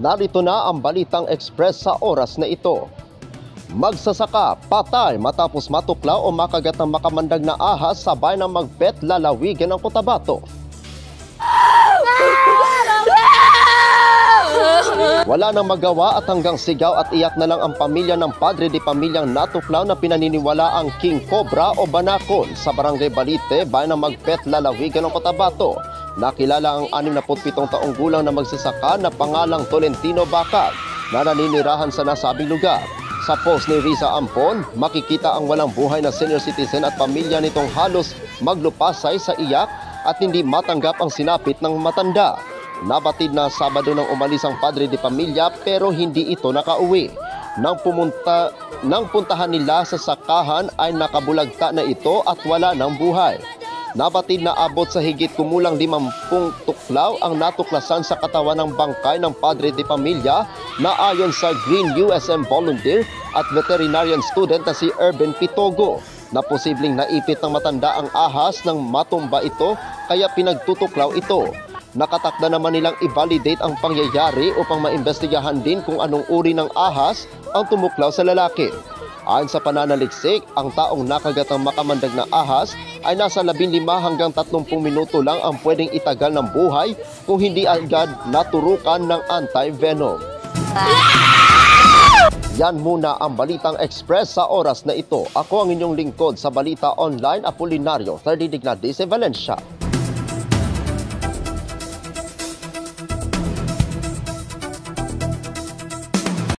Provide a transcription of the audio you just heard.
Narito na ang Balitang Express sa oras na ito. Magsasaka, patay matapos matuklaw o makagat ng makamandag na ahas sabay ng magbet lalawigan ng Cotabato. Wala nang magawa at hanggang sigaw at iyak na lang ang pamilya ng padre de pamilyang natuklaw na pinaniniwala ang King Cobra o Banakon sa Barangay Balite bayan ng Magpet, lalawigan ng Cotabato. Nakilala ang 67 taong gulang na magsasaka na pangalang Tolentino Bacal na naninirahan sa nasabing lugar. Sa post ni Riza Ampon, makikita ang walang buhay na senior citizen at pamilya nitong halos maglupasay sa iyak at hindi matanggap ang sinapit ng matanda. Nabatid na Sabado nang umalis ang padre de pamilya pero hindi ito nakauwi. Nang puntahan nila sa sakahan ay nakabulagta na ito at wala ng buhay. Nabatid na abot sa higit kumulang 50 tuklaw ang natuklasan sa katawan ng bangkay ng padre de pamilya na ayon sa Green USM volunteer at veterinarian student na si Urban Pitogo na posibleng naipit ng matanda ang ahas nang matumba ito kaya pinagtutuklaw ito. Nakatakda naman nilang i-validate ang pangyayari upang maimbestigahan din kung anong uri ng ahas ang tumuklaw sa lalaki. Ayon sa pananaliksik, ang taong nakagat ng makamandag na ahas ay nasa 15 hanggang 30 minuto lang ang pwedeng itagal ng buhay kung hindi agad naturukan ng anti-venom. Yan muna ang Balitang Express sa oras na ito. Ako ang inyong lingkod sa Balita Online, Apolinario 30 Dignadis Valencia.